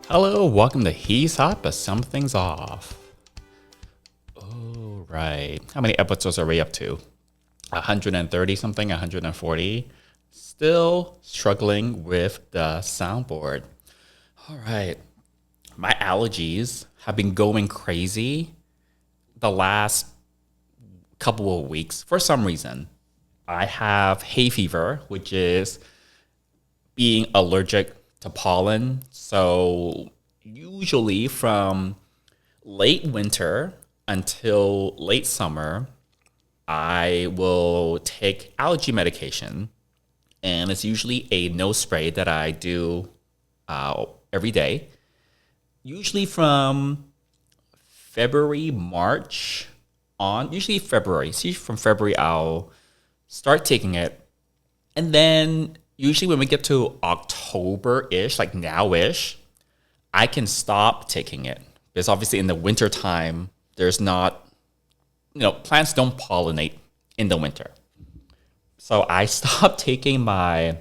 Hello, welcome to He's Hot, but Something's Off. Oh, right. How many episodes are we up to? 130 something, 140? Still struggling with the soundboard. All right. My allergies have been going crazy the last couple of weeks for some reason. I have hay fever, which is being allergic to pollen. So usually from late winter until late summer, I will take allergy medication. And it's usually a nose spray that I do every day. Usually from February, March on, usually February. See, from February, I'll start taking it. And then usually when we get to October-ish, like now-ish, I can stop taking it. Because obviously in the winter time, there's not, plants don't pollinate in the winter. So I stopped taking my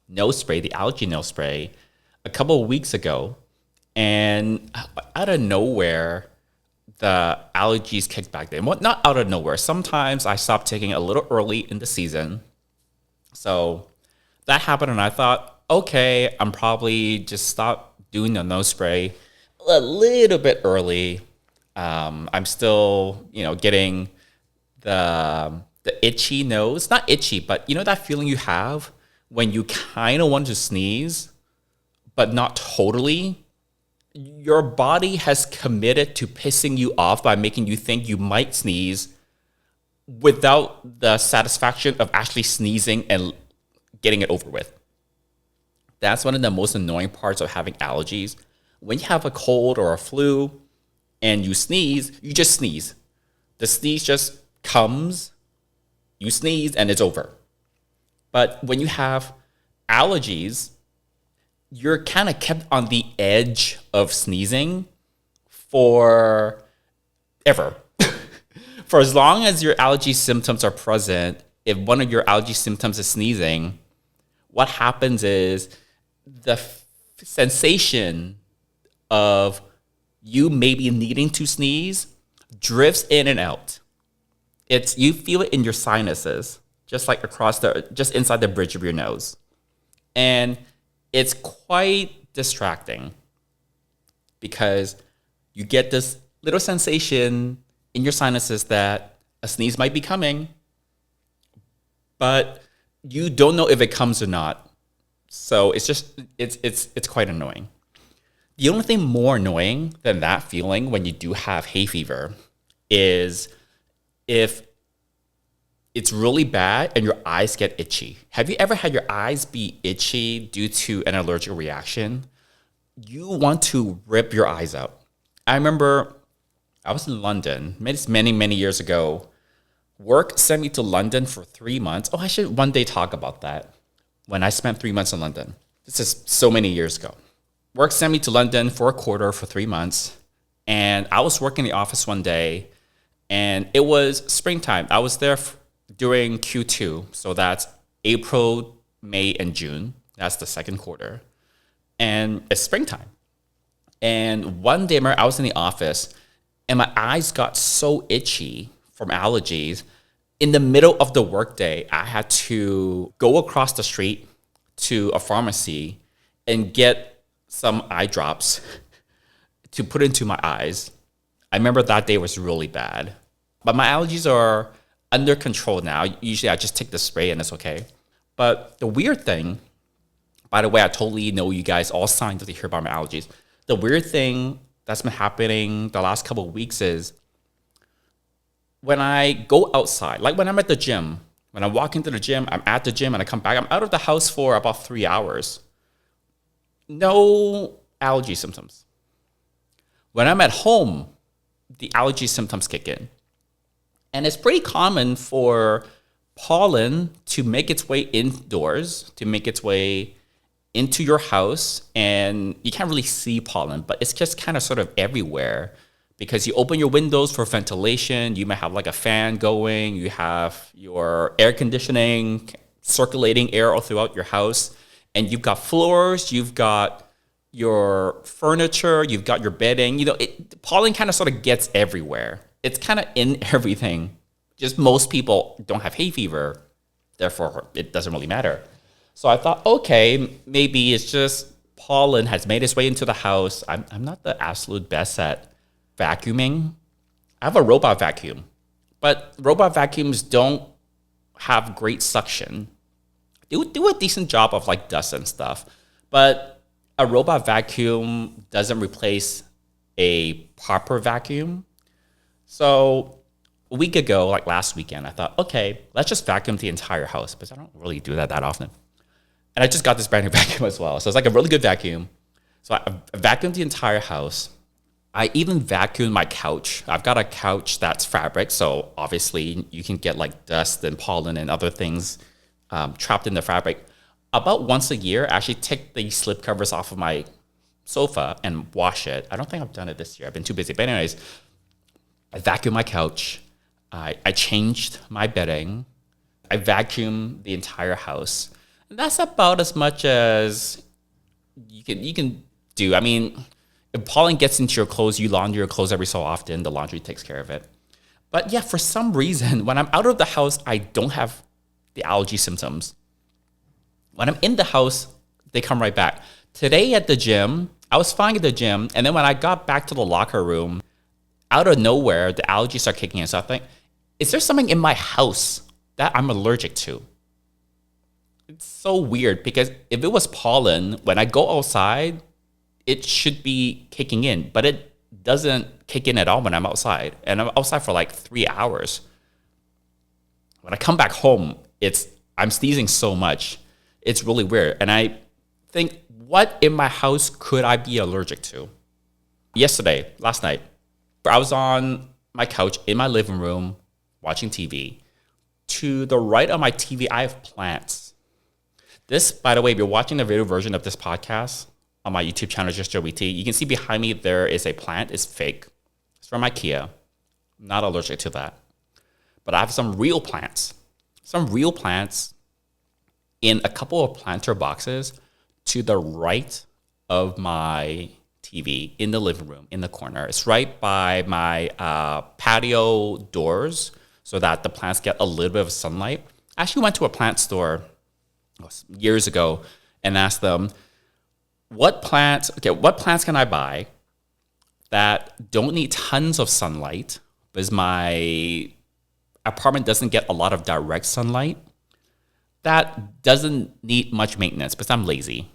nose spray, the allergy nose spray, a couple of weeks ago. And out of nowhere, the allergies kicked back in. Well, not out of nowhere. Sometimes I stopped taking it a little early in the season. So that happened, and I thought, okay, I'm probably just stop doing the nose spray a little bit early. I'm still, getting the itchy nose. Not itchy, but that feeling you have when you kind of want to sneeze, but not totally. Your body has committed to pissing you off by making you think you might sneeze without the satisfaction of actually sneezing and getting it over with. That's one of the most annoying parts of having allergies. When you have a cold or a flu and you sneeze, you just sneeze. The sneeze just comes, you sneeze, and it's over. But when you have allergies, you're kind of kept on the edge of sneezing for ever. For as long as your allergy symptoms are present, if one of your allergy symptoms is sneezing, what happens is the sensation of you maybe needing to sneeze drifts in and out. You feel it in your sinuses, just like just inside the bridge of your nose. And it's quite distracting because you get this little sensation in your sinuses that a sneeze might be coming, but you don't know if it comes or not. So it's quite annoying. The only thing more annoying than that feeling when you do have hay fever is if it's really bad and your eyes get itchy. Have you ever had your eyes be itchy due to an allergic reaction? You want to rip your eyes out. I remember I was in London many, many years ago. Work sent me to London for 3 months. Oh, I should one day talk about that. When I spent 3 months in London. This is so many years ago. Work sent me to London for a quarter for 3 months. And I was working in the office one day. And it was springtime. I was there during Q2. So that's April, May, and June. That's the second quarter. And it's springtime. And one day I was in the office. And my eyes got so itchy from allergies. In the middle of the workday, I had to go across the street to a pharmacy and get some eye drops to put into my eyes. I remember that day was really bad. But my allergies are under control now. Usually I just take the spray and it's okay. But the weird thing, by the way, I totally know you guys all signed up to hear about my allergies. The weird thing that's been happening the last couple of weeks is when I go outside, like when I'm at the gym, when I walk into the gym, I'm at the gym and I come back, I'm out of the house for about 3 hours. No allergy symptoms. When I'm at home, the allergy symptoms kick in. And it's pretty common for pollen to make its way indoors, to make its way into your house. And you can't really see pollen, but it's just kind of sort of everywhere. Because you open your windows for ventilation, you might have like a fan going, you have your air conditioning, circulating air all throughout your house, and you've got floors, you've got your furniture, you've got your bedding. Pollen kind of sort of gets everywhere. It's kind of in everything. Just most people don't have hay fever, therefore it doesn't really matter. So I thought, okay, maybe it's just pollen has made its way into the house. I'm not the absolute best at vacuuming. I have a robot vacuum, but robot vacuums don't have great suction. They would do a decent job of like dust and stuff, but a robot vacuum doesn't replace a proper vacuum. So a week ago, like last weekend, I thought, okay, let's just vacuum the entire house, because I don't really do that often. And I just got this brand new vacuum as well. So it's like a really good vacuum. So I vacuumed the entire house. I even vacuumed my couch. I've got a couch that's fabric, so obviously you can get like dust and pollen and other things trapped in the fabric. About once a year, I actually take the slip covers off of my sofa and wash it. I don't think I've done it this year. I've been too busy. But anyways, I vacuumed my couch. I changed my bedding. I vacuumed the entire house. And that's about as much as you can do. I mean, if pollen gets into your clothes, you launder your clothes every so often. The laundry takes care of it. But yeah, for some reason, when I'm out of the house, I don't have the allergy symptoms. When I'm in the house, they come right back. Today at the gym, I was fine at the gym. And then when I got back to the locker room, out of nowhere, the allergies start kicking in. So I think, is there something in my house that I'm allergic to? It's so weird, because if it was pollen, when I go outside, it should be kicking in, but it doesn't kick in at all when I'm outside. And I'm outside for like 3 hours. When I come back home, I'm sneezing so much. It's really weird. And I think, what in my house could I be allergic to? Last night, I was on my couch in my living room watching TV. To the right of my TV, I have plants. This, by the way, if you're watching the video version of this podcast on my YouTube channel, JustJoeyT, you can see behind me there is a plant. It's fake. It's from IKEA. I'm not allergic to that. But I have some real plants. In a couple of planter boxes to the right of my TV in the living room, in the corner. It's right by my patio doors so that the plants get a little bit of sunlight. I actually went to a plant store years ago and asked them, what plants can I buy that don't need tons of sunlight, because my apartment doesn't get a lot of direct sunlight, that doesn't need much maintenance, because I'm lazy.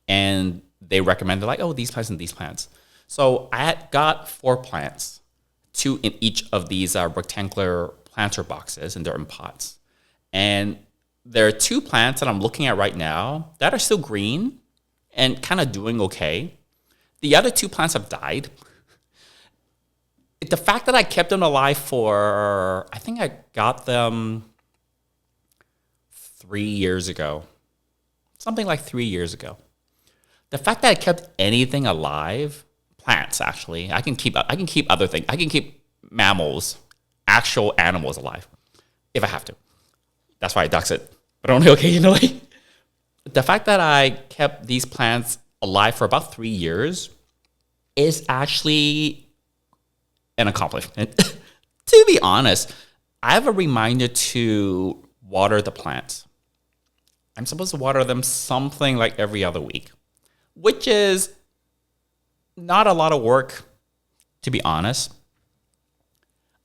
And they recommended like, oh, these plants and these plants. So I had got 4 plants, 2 in each of these rectangular planter boxes, and they're in pots. And there are 2 plants that I'm looking at right now that are still green and kind of doing okay. The other 2 plants have died. The fact that I kept them alive for, I think I got them 3 years ago. Something like 3 years ago. The fact that I kept anything alive, plants actually, I can keep other things. I can keep mammals, actual animals alive, if I have to. That's why I ducks it, but only occasionally. The fact that I kept these plants alive for about 3 years is actually an accomplishment. To be honest, I have a reminder to water the plants. I'm supposed to water them something like every other week, which is not a lot of work, to be honest.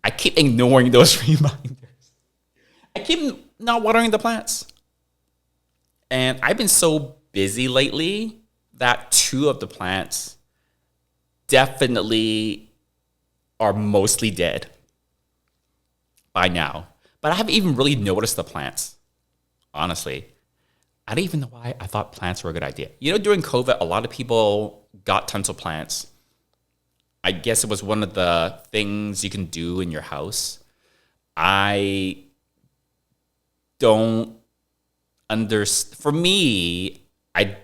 I keep ignoring those reminders. I keep not watering the plants. And I've been so busy lately that 2 of the plants definitely are mostly dead by now. But I haven't even really noticed the plants, honestly. I don't even know why I thought plants were a good idea. During COVID, a lot of people got tons of plants. I guess it was one of the things you can do in your house. I don't understand. For me, I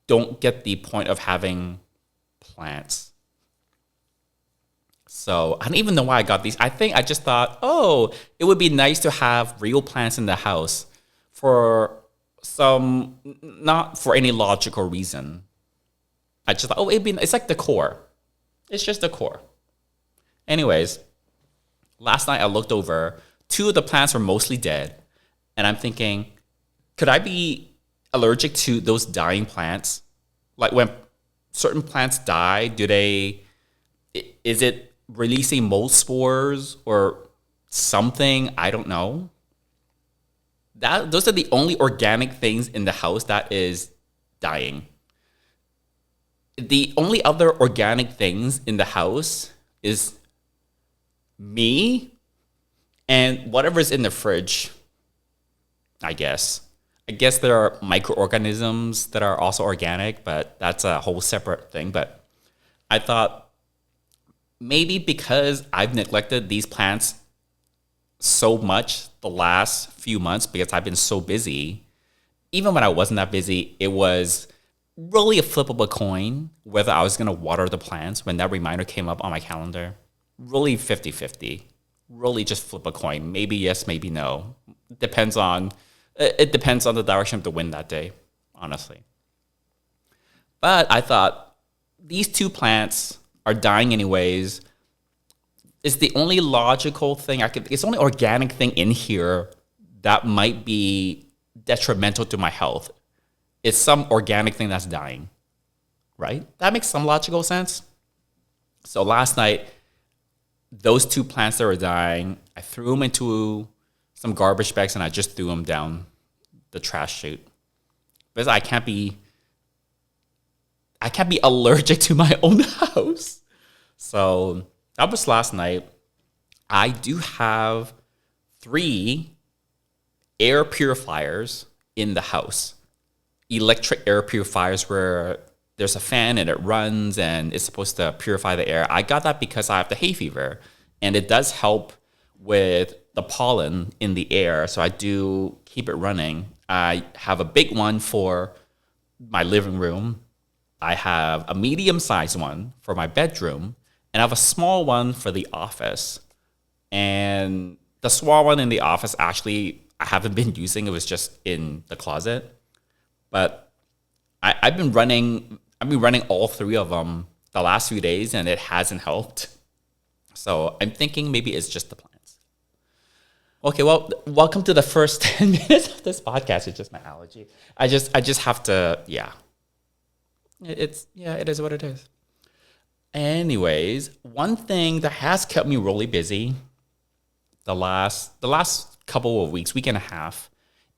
don't get the point of having plants. So I don't even know why I got these. I think I just thought, oh, it would be nice to have real plants in the house for not for any logical reason. I just thought, oh, it's like decor. It's just decor. Anyways, last night I looked over. 2 of the plants were mostly dead. And I'm thinking, could I be allergic to those dying plants? Like when certain plants die, is it releasing mold spores or something? I don't know. Those are the only organic things in the house that is dying. The only other organic things in the house is me and whatever's in the fridge, I guess. I guess there are microorganisms that are also organic, but that's a whole separate thing. But I thought maybe because I've neglected these plants so much the last few months because I've been so busy, even when I wasn't that busy, it was really a flip of a coin whether I was going to water the plants when that reminder came up on my calendar. Really 50-50. Really just flip a coin. Maybe yes, maybe no. It depends on the direction of the wind that day, honestly. But I thought these 2 plants are dying anyways. It's the only logical thing it's the only organic thing in here that might be detrimental to my health. It's some organic thing that's dying, right? That makes some logical sense. So last night, those 2 plants that were dying, I threw them into some garbage bags and I just threw them down the trash chute. Because I can't be allergic to my own house. So that was last night. I do have 3 air purifiers in the house. Electric air purifiers where there's a fan and it runs and it's supposed to purify the air. I got that because I have the hay fever and it does help with the pollen in the air. So I do keep it running. I have a big one for my living room. I have a medium-sized one for my bedroom. And I have a small one for the office. And the small one in the office, actually, I haven't been using. It was just in the closet. But I've been running all 3 of them the last few days, and it hasn't helped. So I'm thinking maybe it's just the plants. Okay, well, welcome to the first 10 minutes of this podcast. It's just my allergy. I just have to, yeah. It is what it is. Anyways, one thing that has kept me really busy the last couple of weeks, week and a half,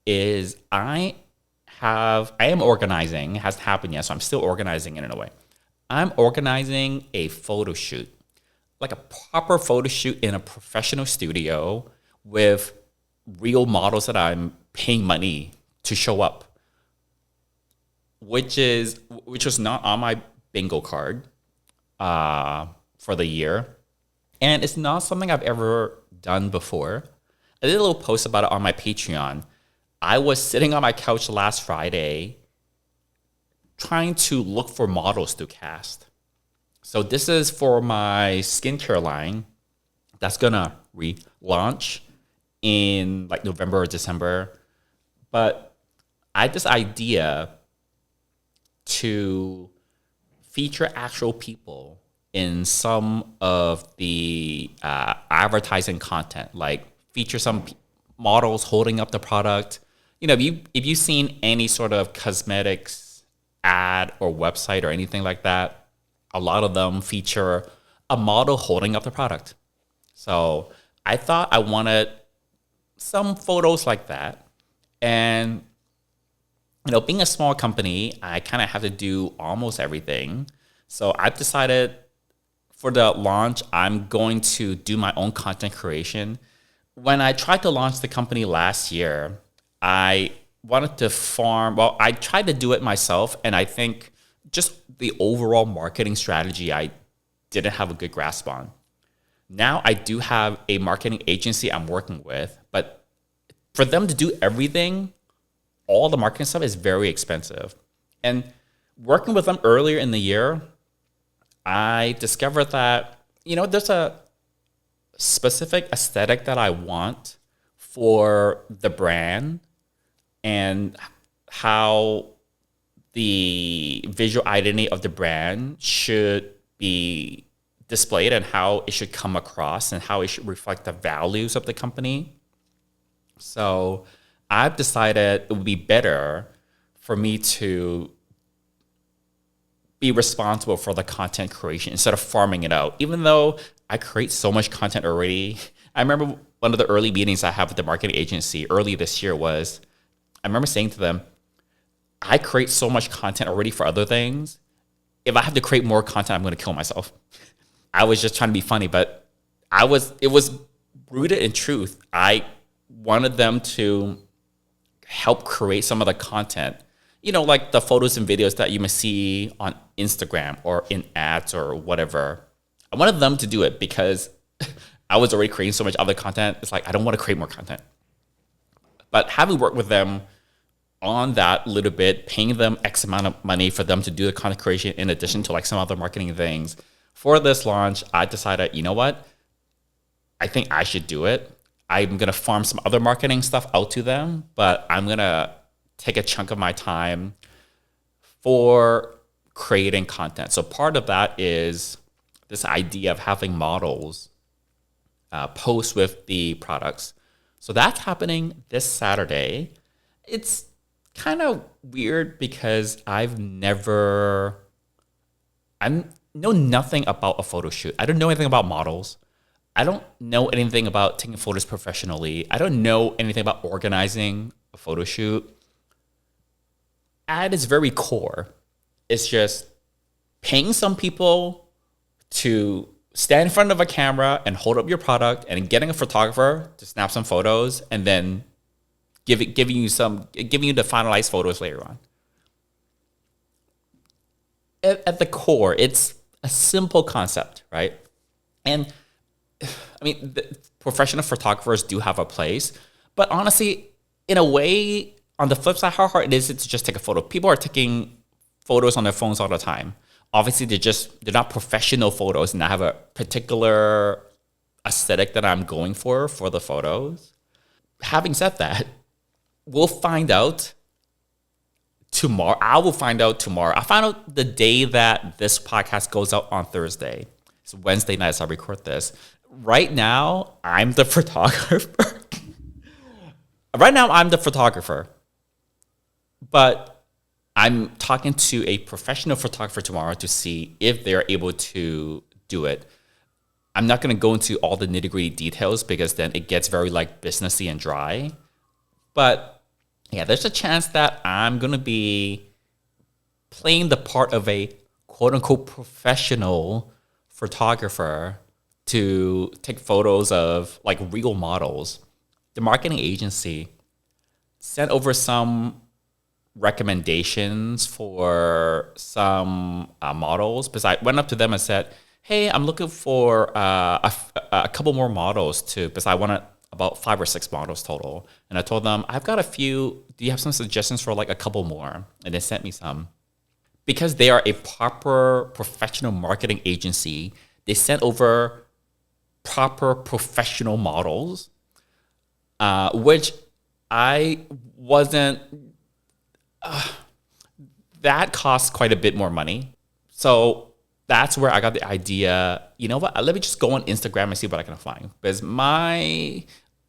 is I am organizing. It hasn't happened yet, so I'm still organizing it in a way. I'm organizing a photo shoot, like a proper photo shoot in a professional studio with real models that I'm paying money to show up, which was not on my bingo card for the year. And it's not something I've ever done before. I did a little post about it on my Patreon. I was sitting on my couch last Friday trying to look for models to cast. So this is for my skincare line that's gonna relaunch in like November or December. But I had this idea to feature actual people in some of the advertising content, like feature some models holding up the product. You know, if you've seen any sort of cosmetics ad or website or anything like that, a lot of them feature a model holding up the product. So I thought I wanted some photos like that. And, you know, being a small company, I kind of have to do almost everything. So I've decided for the launch, I'm going to do my own content creation. When I tried to launch the company last year, I wanted to I tried to do it myself, and I think just the overall marketing strategy I didn't have a good grasp on. Now I do have a marketing agency I'm working with, but for them to do everything, all the marketing stuff is very expensive. And working with them earlier in the year, I discovered that, you know, there's a specific aesthetic that I want for the brand and how the visual identity of the brand should be displayed and how it should come across and how it should reflect the values of the company. So I've decided it would be better for me to be responsible for the content creation instead of farming it out. Even though I create so much content already, I remember one of the early meetings I had with the marketing agency early this year was, I remember saying to them, I create so much content already for other things. If I have to create more content, I'm going to kill myself. I was just trying to be funny, but it was rooted in truth. I wanted them to help create some of the content, like the photos and videos that you may see on Instagram or in ads or whatever. I wanted them to do it because I was already creating so much other content. It's like, I don't want to create more content. But having worked with them on that a little bit, paying them X amount of money for them to do the content creation in addition to like some other marketing things, for this launch, I decided, you know what? I think I should do it. I'm going to farm some other marketing stuff out to them, but I'm going to take a chunk of my time for creating content. So part of that is this idea of having models post with the products. So that's happening this Saturday. It's kind of weird because I know nothing about a photo shoot. I don't know anything about models. I don't know anything about taking photos professionally. I don't know anything about organizing a photo shoot. At its very core, it's just paying some people to stand in front of a camera and hold up your product and getting a photographer to snap some photos and then giving you the finalized photos later on. At the core, it's a simple concept, right? And I mean, professional photographers do have a place, but honestly, in a way, on the flip side, how hard it is to just take a photo. People are taking photos on their phones all the time. Obviously, they're not professional photos, and I have a particular aesthetic that I'm going for the photos. Having said that, we'll find out tomorrow. I will find out tomorrow. I find out the day that this podcast goes out on Thursday. It's Wednesday night as I record this. Right now, I'm the photographer. But I'm talking to a professional photographer tomorrow to see if they're able to do it. I'm not going to go into all the nitty-gritty details because then it gets very like businessy and dry. But yeah, there's a chance that I'm going to be playing the part of a quote-unquote professional photographer to take photos of like real models. The marketing agency sent over some recommendations for some models because I went up to them and said, hey, I'm looking for a couple more models because I wanted about 5 or 6 models total. And I told them, I've got a few. Do you have some suggestions for like a couple more? And they sent me some. Because they are a proper professional marketing agency, they sent over proper professional models, which I wasn't. That costs quite a bit more money. So that's where I got the idea. You know what? Let me just go on Instagram and see what I can find. Because my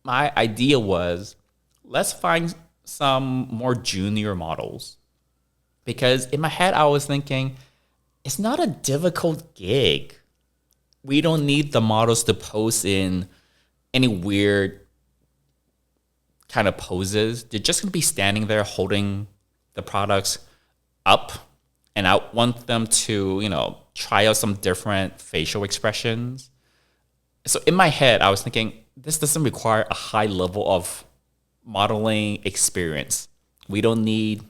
idea was, let's find some more junior models. Because in my head, I was thinking, it's not a difficult gig. We don't need the models to pose in any weird kind of poses. They're just going to be standing there holding the products up. And I want them to, try out some different facial expressions. So in my head, I was thinking, this doesn't require a high level of modeling experience. We don't need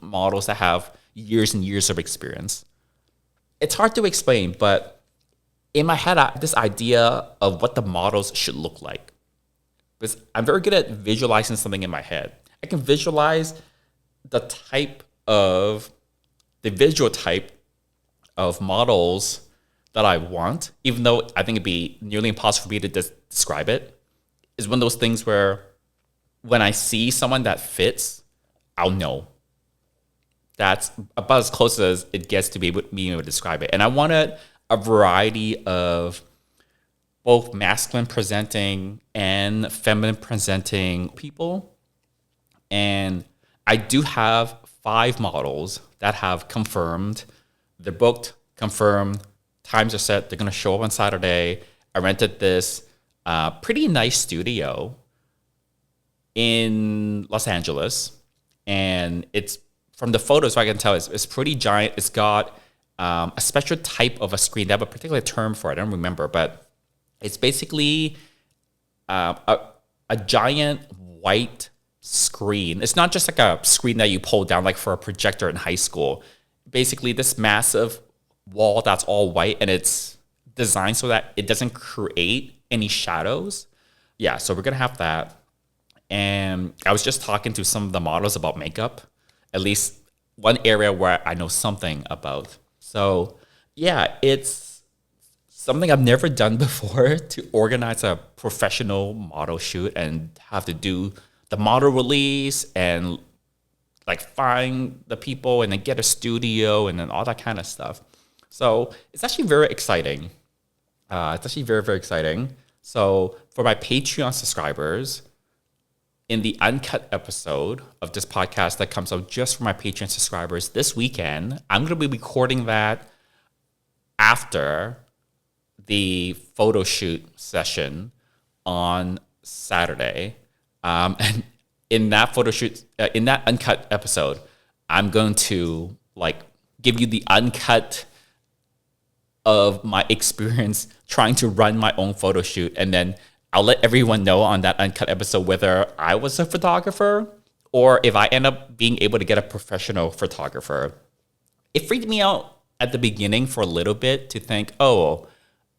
models that have years and years of experience. It's hard to explain, but in my head, I have this idea of what the models should look like. Because I'm very good at visualizing something in my head. I can visualize the visual type of models that I want, even though I think it'd be nearly impossible for me to describe it. It's one of those things where when I see someone that fits, I'll know. That's about as close as it gets to be being able to describe it. And I wanted a variety of both masculine presenting and feminine presenting people. And I do have 5 models that have confirmed. They're booked, confirmed, times are set. They're going to show up on Saturday. I rented this pretty nice studio in Los Angeles. And it's, from the photos I can tell, it's pretty giant. It's got a special type of a screen. They have a particular term for it. I don't remember, but it's basically a giant white screen. It's not just like a screen that you pull down like for a projector in high school. Basically, this massive wall that's all white, and it's designed so that it doesn't create any shadows. Yeah, so we're going to have that. And I was just talking to some of the models about makeup, at least one area where I know something about. So yeah, it's something I've never done before, to organize a professional model shoot and have to do the model release and like find the people and then get a studio and then all that kind of stuff. So it's actually very exciting. It's actually very, very exciting. So for my Patreon subscribers, in the uncut episode of this podcast that comes out just for my Patreon subscribers this weekend, I'm going to be recording that after the photo shoot session on Saturday. And in that photo shoot, in that uncut episode, I'm going to like give you the uncut of my experience trying to run my own photo shoot. And then I'll let everyone know on that uncut episode whether I was a photographer or if I end up being able to get a professional photographer. It freaked me out at the beginning for a little bit to think, oh,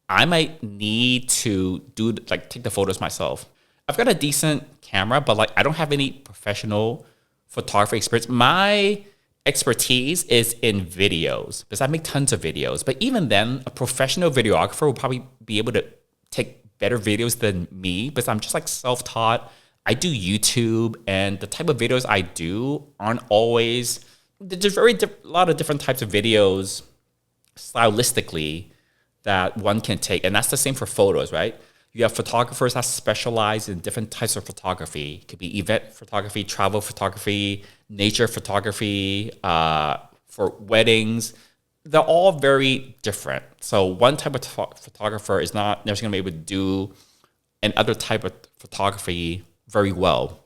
I might need to take the photos myself. I've got a decent camera, but like I don't have any professional photography experience. My expertise is in videos because I make tons of videos. But even then, a professional videographer will probably be able to take better videos than me because I'm just like self-taught. I do YouTube, and the type of videos I do aren't always, there's a lot of different types of videos stylistically that one can take. And that's the same for photos, right? You have photographers that specialize in different types of photography. It could be event photography, travel photography, nature photography, for weddings. They're all very different. So one type of photographer is not necessarily going to be able to do another type of photography very well.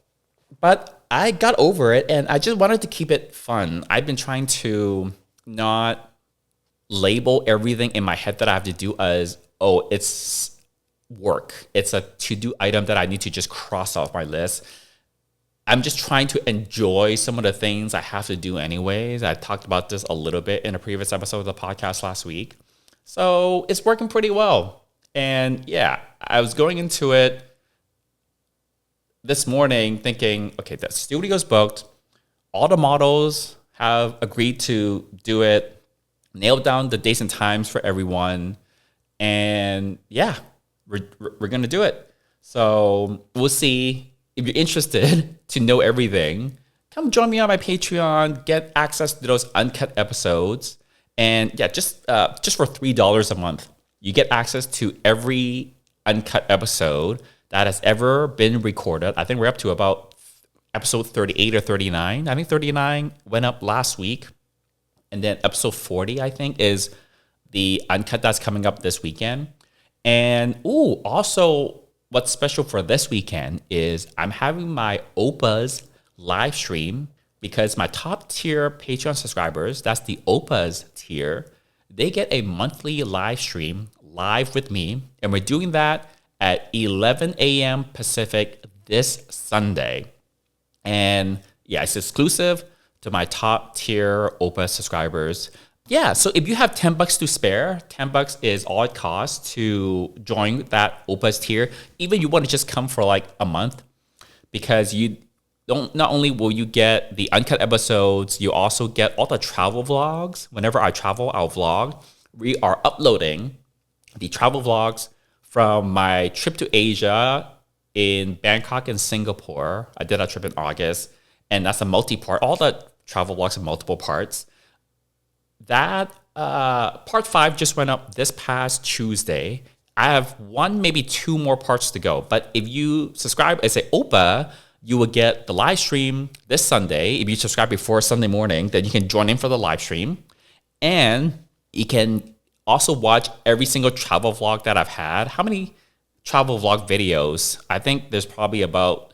But I got over it, and I just wanted to keep it fun. I've been trying to not label everything in my head that I have to do as, oh, it's work. It's a to-do item that I need to just cross off my list. I'm just trying to enjoy some of the things I have to do anyways. I talked about this a little bit in a previous episode of the podcast last week. So it's working pretty well. And yeah, I was going into it this morning thinking, okay, the studio's booked. All the models have agreed to do it, nailed down the dates and times for everyone. And yeah, we're going to do it. So we'll see. If you're interested to know everything, come join me on my Patreon, get access to those uncut episodes. And yeah, just for $3 a month, you get access to every uncut episode that has ever been recorded. I think we're up to about episode 38 or 39. I think 39 went up last week. And then episode 40, I think, is the uncut that's coming up this weekend. And also, what's special for this weekend is I'm having my OPAs live stream because my top tier Patreon subscribers, that's the OPAs tier, they get a monthly live stream live with me. And we're doing that at 11 a.m. Pacific this Sunday. And yeah, it's exclusive to my top tier OPA subscribers. Yeah, so if you have $10 to spare, $10 is all it costs to join that OPA's tier. Even you want to just come for like a month, because you don't, not only will you get the uncut episodes, you also get all the travel vlogs. Whenever I travel, I'll vlog. We are uploading the travel vlogs from my trip to Asia in Bangkok and Singapore. I did a trip in August, and that's a multi-part. All the travel vlogs in multiple parts. That part 5 just went up this past Tuesday. I have 1, maybe 2 more parts to go. But if you subscribe as a Oppa, you will get the live stream this Sunday. If you subscribe before Sunday morning, then you can join in for the live stream. And you can also watch every single travel vlog that I've had. How many travel vlog videos? I think there's probably about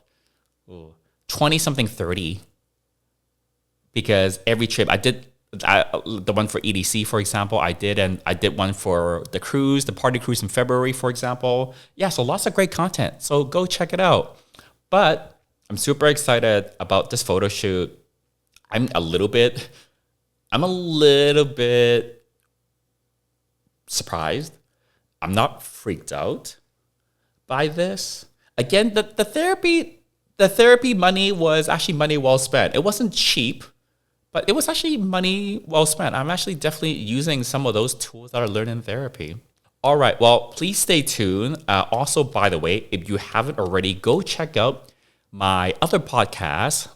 20 something, 30. Because every trip I did, the one for EDC, for example, I did, and I did one for the cruise, the party cruise in February, for example. Yeah, so lots of great content. So go check it out. But I'm super excited about this photo shoot. I'm a little bit surprised. I'm not freaked out by this. Again, the therapy money was actually money well spent. It wasn't cheap, but it was actually money well spent. I'm actually definitely using some of those tools that I learned in therapy. All right, well, please stay tuned. Also, by the way, if you haven't already, go check out my other podcast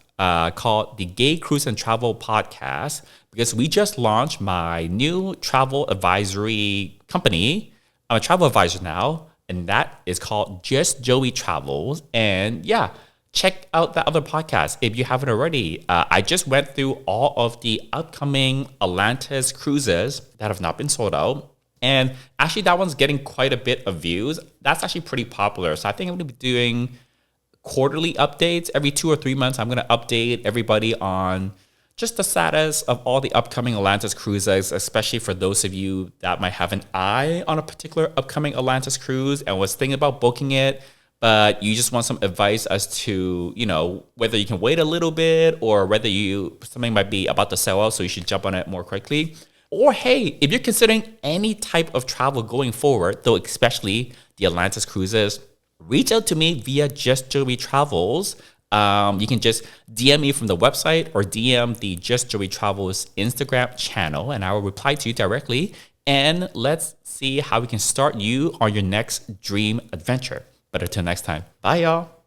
called the Gay Cruise and Travel Podcast, because we just launched my new travel advisory company. I'm a travel advisor now, and that is called JustJoeyTravels. And yeah, check out that other podcast if you haven't already. I just went through all of the upcoming Atlantis cruises that have not been sold out. And actually, that one's getting quite a bit of views. That's actually pretty popular. So I think I'm going to be doing quarterly updates. Every 2 or 3 months, I'm going to update everybody on just the status of all the upcoming Atlantis cruises, especially for those of you that might have an eye on a particular upcoming Atlantis cruise and was thinking about booking it, but you just want some advice as to, whether you can wait a little bit or whether something might be about to sell out, so you should jump on it more quickly. Or hey, if you're considering any type of travel going forward, though especially the Atlantis cruises, reach out to me via JustJoeyTravels. You can just DM me from the website or DM the JustJoeyTravels Instagram channel, and I will reply to you directly. And let's see how we can start you on your next dream adventure. But until next time, bye y'all.